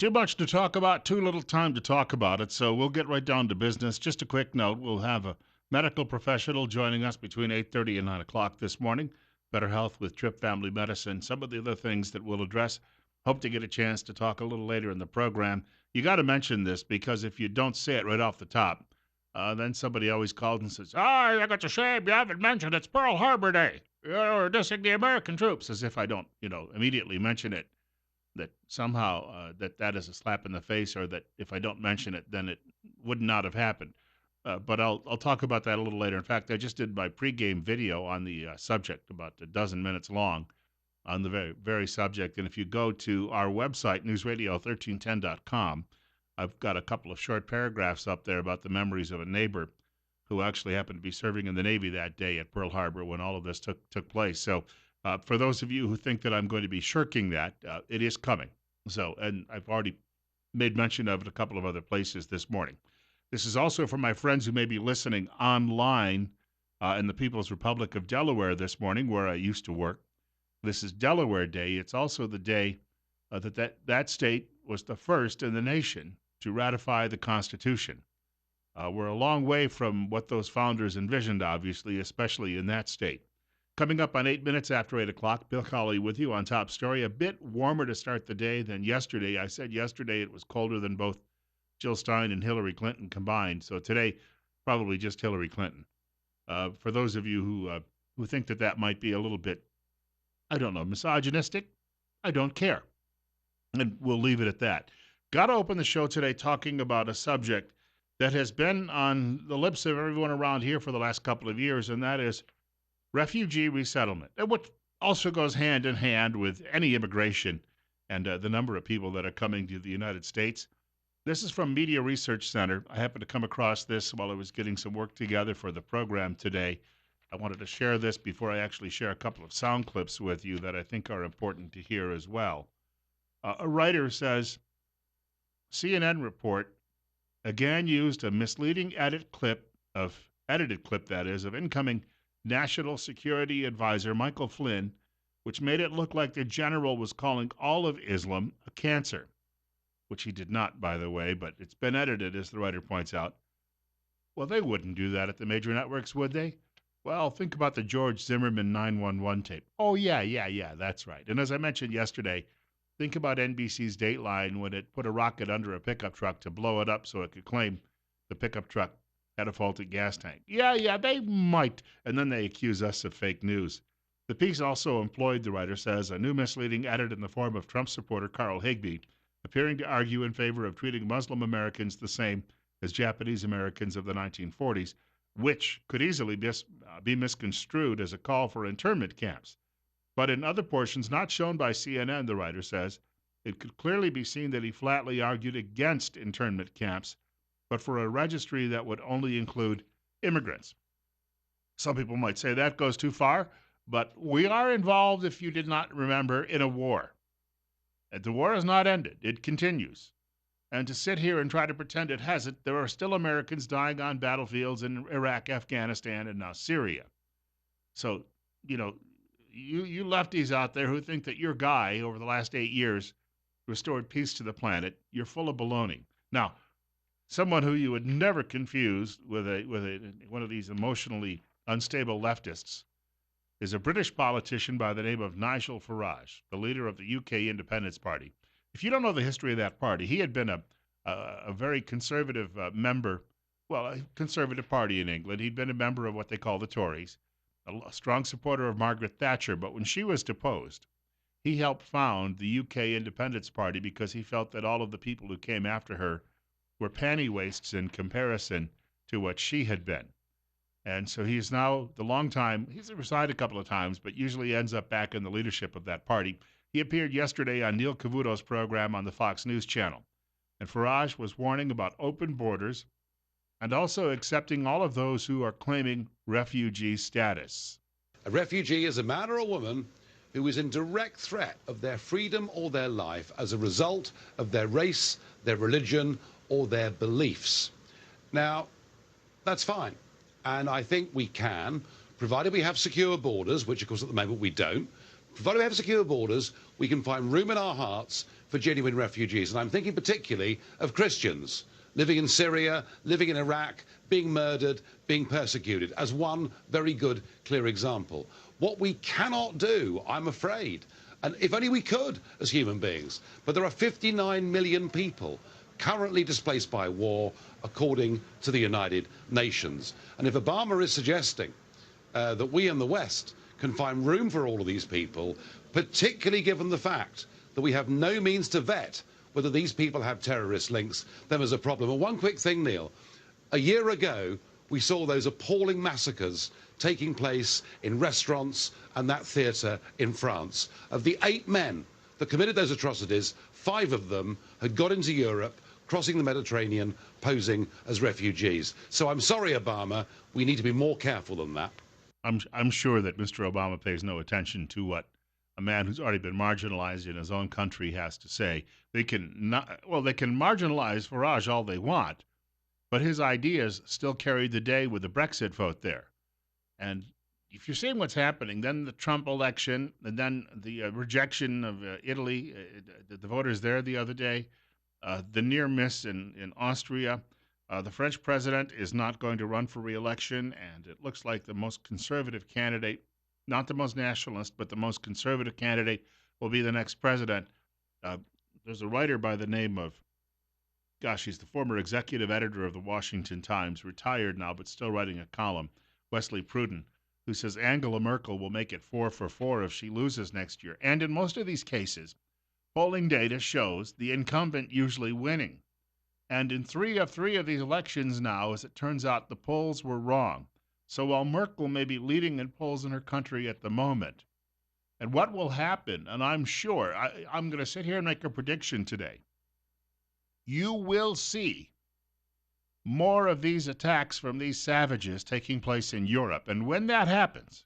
Too much to talk about, too little time to talk about it, so we'll get right down to business. Just a quick note, we'll have a medical professional joining us between 8:30 and 9 o'clock this morning. Better Health with Trip Family Medicine. Some of the other things that we'll address. Hope to get a chance to talk a little later in the program. You got to mention this because if you don't say it right off the top, then somebody always calls and says, "Oh, I got a shame you haven't mentioned it's Pearl Harbor Day. You're dissing the American troops," as if I don't, immediately mention it, that somehow that is a slap in the face, or that if I don't mention it, then it would not have happened. But I'll talk about that a little later. In fact, I just did my pregame video on the subject, about a dozen minutes long, on the very subject. And if you go to our website, newsradio1310.com, I've got a couple of short paragraphs up there about the memories of a neighbor who actually happened to be serving in the Navy that day at Pearl Harbor when all of this took place. So for those of you who think that I'm going to be shirking that, it is coming. So, and I've already made mention of it a couple of other places this morning. This is also for my friends who may be listening online in the People's Republic of Delaware this morning, where I used to work. This is Delaware Day. It's also the day that state was the first in the nation to ratify the Constitution. We're a long way from what those founders envisioned, obviously, especially in that state. Coming up on 8 minutes after 8 o'clock, Bill Colley with you on Top Story. A bit warmer to start the day than yesterday. I said yesterday it was colder than both Jill Stein and Hillary Clinton combined. So today, probably just Hillary Clinton. For those of you who think that might be a little bit, I don't know, misogynistic, I don't care. And we'll leave it at that. Got to open the show today talking about a subject that has been on the lips of everyone around here for the last couple of years, and that is refugee resettlement, which also goes hand in hand with any immigration and the number of people that are coming to the United States. This is from Media Research Center. I happened to come across this while I was getting some work together for the program today. I wanted to share this before I actually share a couple of sound clips with you that I think are important to hear as well. A writer says, CNN report again used a misleading edited clip that is, of incoming National Security Advisor Michael Flynn, which made it look like the general was calling all of Islam a cancer, which he did not, by the way, but it's been edited, as the writer points out. Well, they wouldn't do that at the major networks, would they? Well, think about the George Zimmerman 911 tape. Oh, yeah, that's right. And as I mentioned yesterday, think about NBC's Dateline when it put a rocket under a pickup truck to blow it up so it could claim the pickup truck had a faulty gas tank. Yeah, they might. And then they accuse us of fake news. The piece also employed, the writer says, a new misleading edit in the form of Trump supporter Carl Higbie, appearing to argue in favor of treating Muslim Americans the same as Japanese Americans of the 1940s, which could easily be misconstrued as a call for internment camps. But in other portions not shown by CNN, the writer says, it could clearly be seen that he flatly argued against internment camps, but for a registry that would only include immigrants. Some people might say that goes too far, but we are involved, if you did not remember, in a war. And the war has not ended. It continues. And to sit here and try to pretend it hasn't, there are still Americans dying on battlefields in Iraq, Afghanistan, and now Syria. So, you lefties out there who think that your guy over the last 8 years restored peace to the planet, you're full of baloney. Now, someone who you would never confuse with one of these emotionally unstable leftists is a British politician by the name of Nigel Farage, the leader of the UK Independence Party. If you don't know the history of that party, he had been a very conservative member, a conservative party in England. He'd been a member of what they call the Tories, a strong supporter of Margaret Thatcher. But when she was deposed, he helped found the UK Independence Party because he felt that all of the people who came after her were panty wastes in comparison to what she had been. And so he's now he's resigned a couple of times, but usually ends up back in the leadership of that party. He appeared yesterday on Neil Cavuto's program on the Fox News Channel. And Farage was warning about open borders and also accepting all of those who are claiming refugee status. A refugee is a man or a woman who is in direct threat of their freedom or their life as a result of their race, their religion, or their beliefs. Now, that's fine. And I think we can, provided we have secure borders, which of course at the moment we don't, provided we have secure borders, we can find room in our hearts for genuine refugees. And I'm thinking particularly of Christians living in Syria, living in Iraq, being murdered, being persecuted, as one very good, clear example. What we cannot do, I'm afraid, and if only we could as human beings, but there are 59 million people currently displaced by war, according to the United Nations. And if Obama is suggesting that we in the West can find room for all of these people, particularly given the fact that we have no means to vet whether these people have terrorist links, then there's a problem. And one quick thing, Neil. A year ago, we saw those appalling massacres taking place in restaurants and that theatre in France. Of the 8 men that committed those atrocities, 5 of them had got into Europe, crossing the Mediterranean, posing as refugees. So I'm sorry, Obama, we need to be more careful than that. I'm sure that Mr. Obama pays no attention to what a man who's already been marginalized in his own country has to say. They can they can marginalize Farage all they want, but his ideas still carried the day with the Brexit vote there. And if you're seeing what's happening, then the Trump election, and then the rejection of Italy, the voters there the other day, the near miss in Austria. The French president is not going to run for reelection, and it looks like the most conservative candidate, not the most nationalist, but the most conservative candidate, will be the next president. Uh, there's a writer by the name of, gosh, he's the former executive editor of the Washington Times, retired now, but still writing a column, Wesley Pruden, who says Angela Merkel will make it 4 for 4 if she loses next year. And in most of these cases, polling data shows the incumbent usually winning. And in 3 of these elections now, as it turns out, the polls were wrong. So while Merkel may be leading in polls in her country at the moment, and what will happen, and I'm sure, I'm going to sit here and make a prediction today. You will see more of these attacks from these savages taking place in Europe. And when that happens,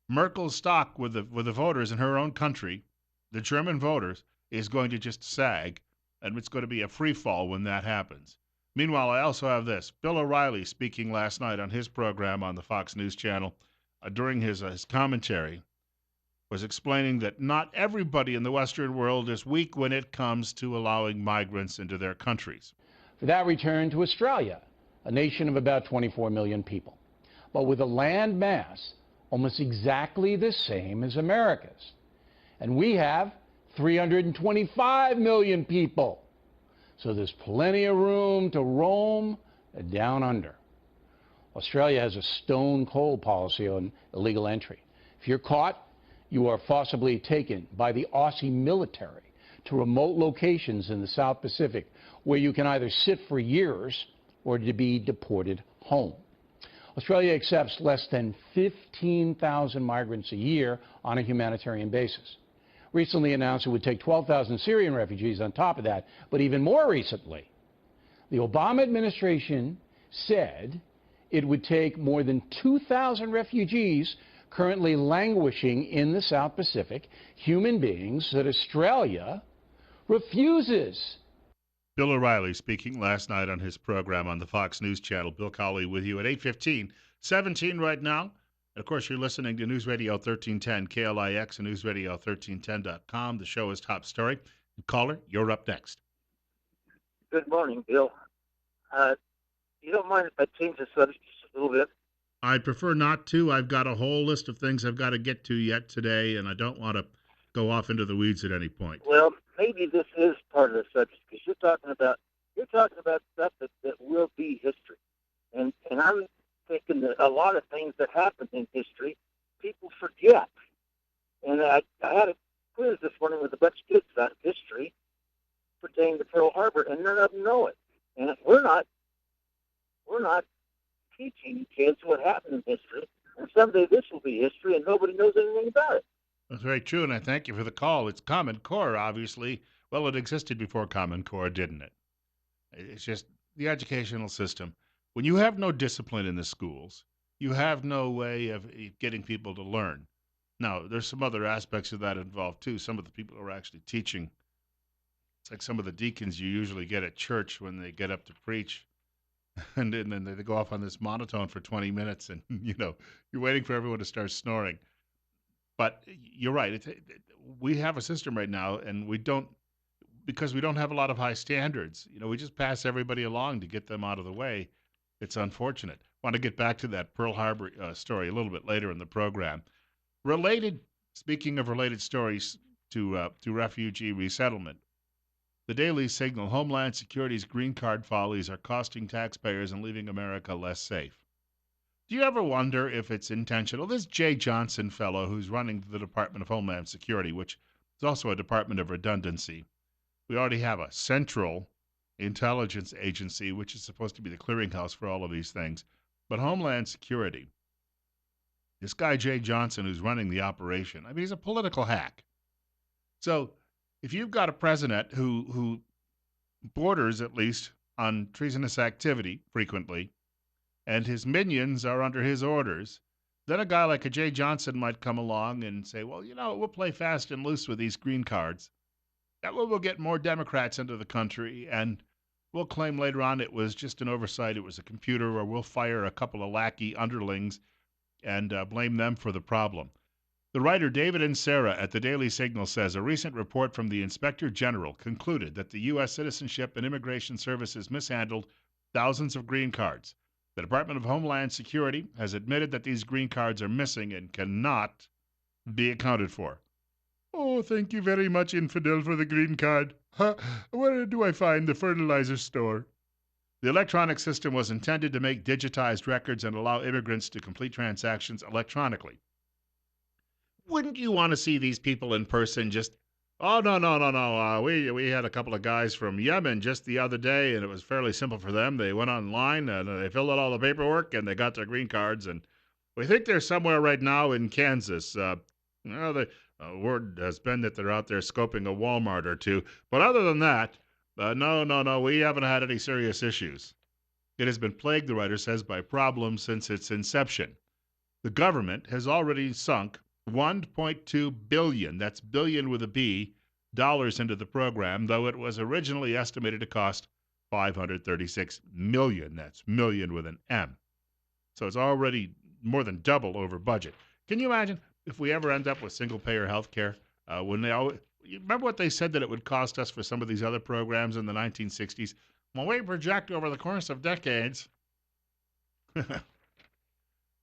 Merkel's stock with the voters in her own country, the German voters, is going to just sag, and it's going to be a free fall when that happens. Meanwhile, I also have this. Bill O'Reilly speaking last night on his program on the Fox News Channel during his commentary was explaining that not everybody in the Western world is weak when it comes to allowing migrants into their countries. For that return to Australia, a nation of about 24 million people, but with a land mass almost exactly the same as America's. And we have 325 million people. So there's plenty of room to roam down under. Australia has a stone cold policy on illegal entry. If you're caught, you are forcibly taken by the Aussie military to remote locations in the South Pacific where you can either sit for years or to be deported home. Australia accepts less than 15,000 migrants a year on a humanitarian basis. Recently announced it would take 12,000 Syrian refugees on top of that, but even more recently, the Obama administration said it would take more than 2,000 refugees currently languishing in the South Pacific, human beings that Australia refuses. Bill O'Reilly speaking last night on his program on the Fox News Channel. Bill Colley with you at 8:15, 17 right now. And of course, you're listening to News Radio 1310 KLIX and newsradio1310.com. The show is Top Story. Caller, you're up next. Good morning, Bill. You don't mind if I change the subject just a little bit? I'd prefer not to. I've got a whole list of things I've got to get to yet today, and I don't want to go off into the weeds at any point. Well, maybe this is part of the subject because you're talking about stuff that will be history, and I'm thinking that a lot of things that happened in history people forget. And I had a quiz this morning with a bunch of kids about history pertaining to Pearl Harbor, and none of them know it. And we're not teaching kids what happened in history. And someday this will be history, and nobody knows anything about it. That's very true, and I thank you for the call. It's Common Core, obviously. Well, it existed before Common Core, didn't it? It's just the educational system. When you have no discipline in the schools, you have no way of getting people to learn. Now, there's some other aspects of that involved, too. Some of the people who are actually teaching, it's like some of the deacons you usually get at church when they get up to preach. And then they go off on this monotone for 20 minutes, and, you're waiting for everyone to start snoring. But you're right. we have a system right now, and we don't, because we don't have a lot of high standards. We just pass everybody along to get them out of the way. It's unfortunate. Want to get back to that Pearl Harbor story a little bit later in the program. Related, speaking of related stories to refugee resettlement, the Daily Signal: Homeland Security's green card follies are costing taxpayers and leaving America less safe. Do you ever wonder if it's intentional? This Jay Johnson fellow, who's running the Department of Homeland Security, which is also a department of redundancy. We already have a central intelligence agency, which is supposed to be the clearinghouse for all of these things. But Homeland Security, this guy Jay Johnson, who's running the operation, I mean, he's a political hack. So if you've got a president who borders, at least, on treasonous activity frequently, and his minions are under his orders, then a guy like a Jay Johnson might come along and say, well, we'll play fast and loose with these green cards. That way we'll get more Democrats into the country, and we'll claim later on it was just an oversight, it was a computer, or we'll fire a couple of lackey underlings and blame them for the problem. The writer David and Sarah at the Daily Signal says a recent report from the Inspector General concluded that the U.S. Citizenship and Immigration Services mishandled thousands of green cards. The Department of Homeland Security has admitted that these green cards are missing and cannot be accounted for. Oh, thank you very much, infidel, for the green card. Where do I find the fertilizer store? The electronic system was intended to make digitized records and allow immigrants to complete transactions electronically. Wouldn't you want to see these people in person? Just, oh, no. We had a couple of guys from Yemen just the other day, and it was fairly simple for them. They went online, and they filled out all the paperwork, and they got their green cards, and we think they're somewhere right now in Kansas. The word has been that they're out there scoping a Walmart or two. But other than that, no, we haven't had any serious issues. It has been plagued, the writer says, by problems since its inception. The government has already sunk $1.2 billion, that's billion with a B, dollars into the program, though it was originally estimated to cost $536 million, that's million with an M. So it's already more than double over budget. Can you imagine if we ever end up with single-payer health care? When they always, you remember what they said that it would cost us for some of these other programs in the 1960s? Well, we project over the course of decades.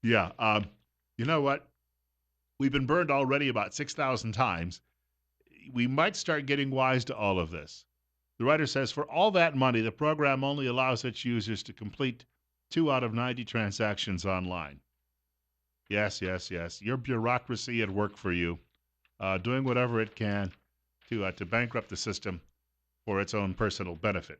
Yeah, you know what? We've been burned already about 6,000 times. We might start getting wise to all of this. The writer says, for all that money, the program only allows its users to complete 2 out of 90 transactions online. Yes. Your bureaucracy at work for you, doing whatever it can to bankrupt the system for its own personal benefit.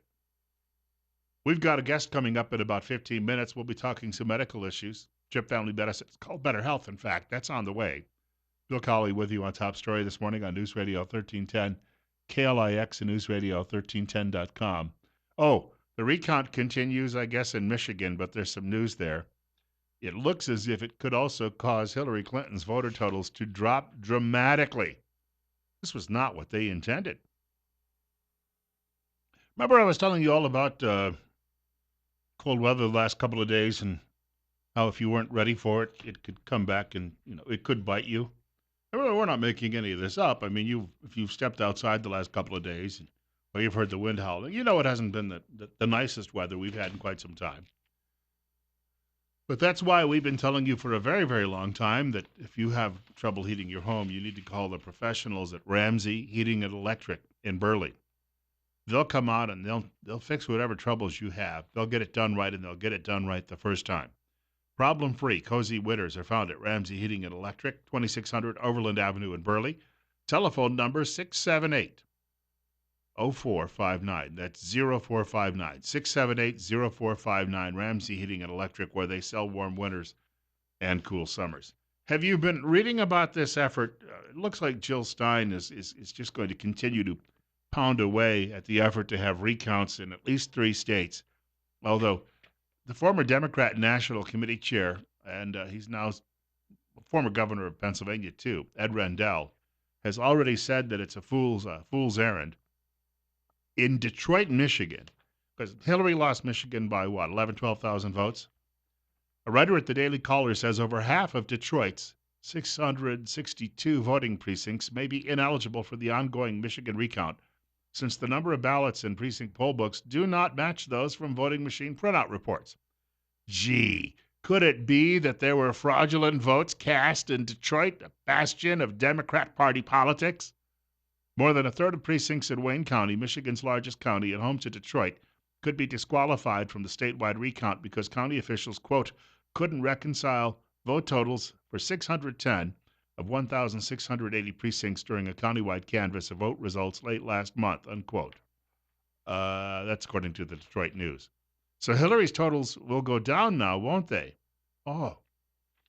We've got a guest coming up in about 15 minutes. We'll be talking some medical issues. Trip Family Medicine. It's called Better Health, in fact. That's on the way. Bill Colley with you on Top Story this morning on News Radio 1310, KLIX and newsradio1310.com. Oh, the recount continues, I guess, in Michigan, but there's some news there. It looks as if it could also cause Hillary Clinton's voter totals to drop dramatically. This was not what they intended. Remember I was telling you all about cold weather the last couple of days and how if you weren't ready for it, it could come back and, it could bite you. We're not making any of this up. I mean, if you've stepped outside the last couple of days, or you've heard the wind howling, it hasn't been the nicest weather we've had in quite some time. But that's why we've been telling you for a very, very long time that if you have trouble heating your home, you need to call the professionals at Ramsey Heating and Electric in Burley. They'll come out and they'll fix whatever troubles you have. They'll get it done right, and they'll get it done right the first time. Problem-free, cozy winters are found at Ramsey Heating and Electric, 2600 Overland Avenue in Burley. Telephone number 678-0459. That's 0459. 678-0459, Ramsey Heating and Electric, where they sell warm winters and cool summers. Have you been reading about this effort? It looks like Jill Stein is just going to continue to pound away at the effort to have recounts in at least 3 states, although the former Democrat National Committee chair, and he's now former governor of Pennsylvania too, Ed Rendell, has already said that it's a fool's errand. In Detroit, Michigan, because Hillary lost Michigan by 11,000, 12,000 votes. A writer at the Daily Caller says over half of Detroit's 662 voting precincts may be ineligible for the ongoing Michigan recount, since the number of ballots in precinct poll books do not match those from voting machine printout reports. Gee, could it be that there were fraudulent votes cast in Detroit, a bastion of Democrat Party politics? More than a third of precincts in Wayne County, Michigan's largest county and home to Detroit, could be disqualified from the statewide recount because county officials, quote, couldn't reconcile vote totals for 610 of 1,680 precincts during a countywide canvass of vote results late last month, unquote. That's according to the Detroit News. So Hillary's totals will go down now, won't they? Oh,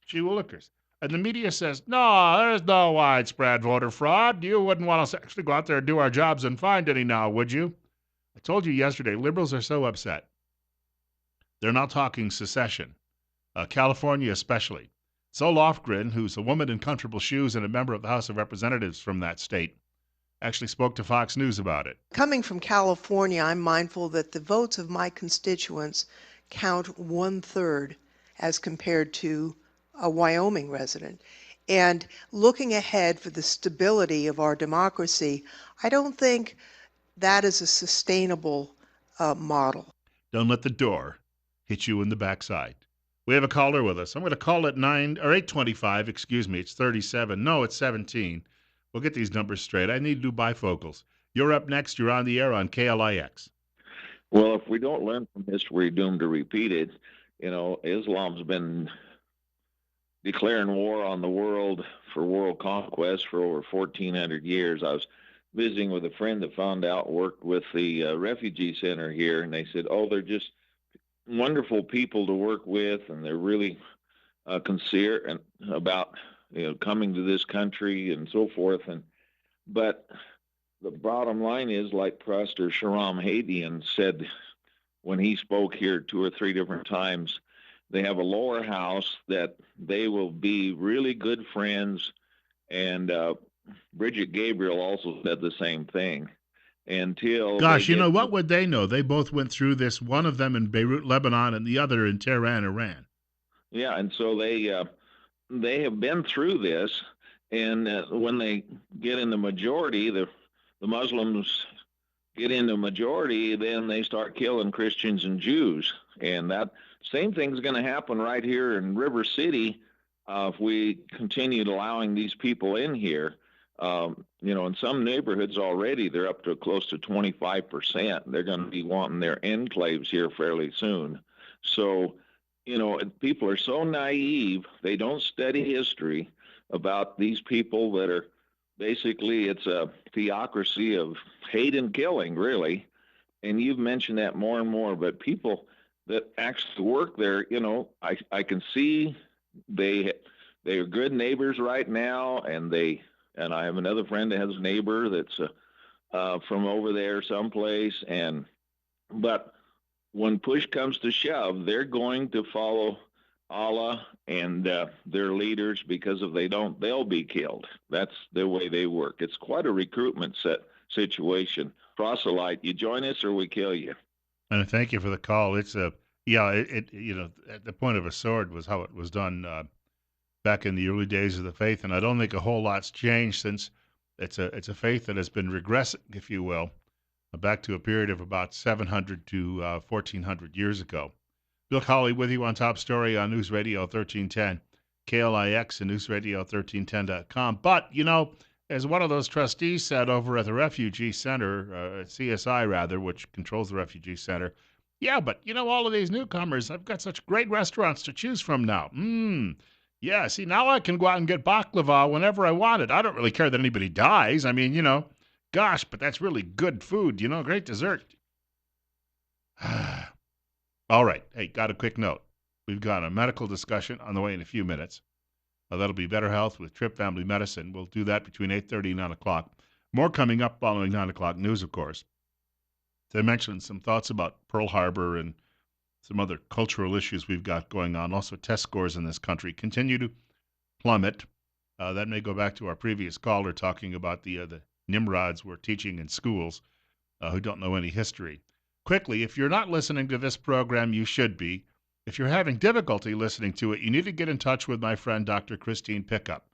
gee willikers. And the media says, no, there's no widespread voter fraud. You wouldn't want us to actually go out there and do our jobs and find any now, would you? I told you yesterday, liberals are so upset. They're not talking secession, California especially. So Lofgren, who's a woman in comfortable shoes and a member of the House of Representatives from that state, actually spoke to Fox News about it. Coming from California, I'm mindful that the votes of my constituents count 1/3 as compared to a Wyoming resident. And looking ahead for the stability of our democracy, I don't think that is a sustainable model. Don't let the door hit you in the backside. We have a caller with us. I'm going to call it 8:25. Excuse me. It's 37. No, it's 17. We'll get these numbers straight. I need new bifocals. You're up next. You're on the air on KLIX. Well, if we don't learn from history, we're doomed to repeat it. You know, Islam's been declaring war on the world for world conquest for over 1,400 years. I was visiting with a friend that found out worked with the refugee center here, and they said, oh, they're just wonderful people to work with, and they're really concerned about coming to this country and so forth. But the bottom line is, like Pastor Sharam Hadian said when he spoke here 2 or 3 different times, they have a lower house that they will be really good friends. And Bridget Gabriel also said the same thing. Gosh, what would they know? They both went through this, one of them in Beirut, Lebanon, and the other in Tehran, Iran. Yeah, and so they have been through this, and when they get in the majority, the Muslims get in the majority, then they start killing Christians and Jews. And that same thing's going to happen right here in River City if we continued allowing these people in here. In some neighborhoods already, they're up to close to 25%. They're going to be wanting their enclaves here fairly soon. So, people are so naive. They don't study history about these people that are basically, it's a theocracy of hate and killing, really. And you've mentioned that more and more, but people that actually work there, I can see they are good neighbors right now, and I have another friend that has a neighbor that's from over there someplace, but when push comes to shove, they're going to follow Allah and their leaders, because if they don't, they'll be killed. That's the way they work. It's quite a recruitment situation. Proselyte, you join us or we kill you. And thank you for the call. It's at the point of a sword was how it was done back in the early days of the faith, and I don't think a whole lot's changed since it's a faith that has been regressing, if you will, back to a period of about 700 to 1,400 years ago. Bill Colley with you on Top Story on News Radio 1310, KLIX and newsradio1310.com. But, as one of those trustees said over at the Refugee Center, CSI rather, which controls the Refugee Center, yeah, but, all of these newcomers, I've got such great restaurants to choose from now. Yeah, see, now I can go out and get baklava whenever I want it. I don't really care that anybody dies. I mean, gosh, but that's really good food, great dessert. All right. Hey, got a quick note. We've got a medical discussion on the way in a few minutes. That'll be Better Health with Tripp Family Medicine. We'll do that between 8:30 and 9 o'clock. More coming up following 9 o'clock news, of course. I mentioned some thoughts about Pearl Harbor and some other cultural issues we've got going on. Also, test scores in this country continue to plummet. That may go back to our previous caller talking about the Nimrods we're teaching in schools who don't know any history. Quickly, if you're not listening to this program, you should be. If you're having difficulty listening to it, you need to get in touch with my friend Dr. Christine Pickup,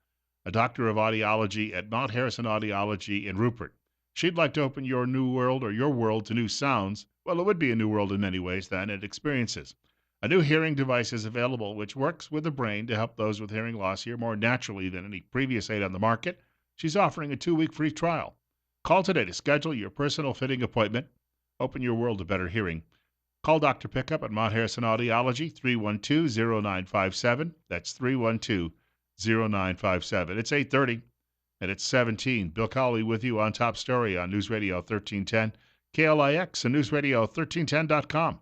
a doctor of audiology at Mount Harrison Audiology in Rupert. She'd like to open your new world or your world to new sounds. Well, it would be a new world in many ways then, and experiences. A new hearing device is available which works with the brain to help those with hearing loss hear more naturally than any previous aid on the market. She's offering a 2-week free trial. Call today to schedule your personal fitting appointment. Open your world to better hearing. Call Dr. Pickup at Mount Harrison Audiology, 312-0957. That's 312-0957. It's 8:30, and it's 17. Bill Colley with you on Top Story on News Radio 1310, KLIX, and NewsRadio1310.com.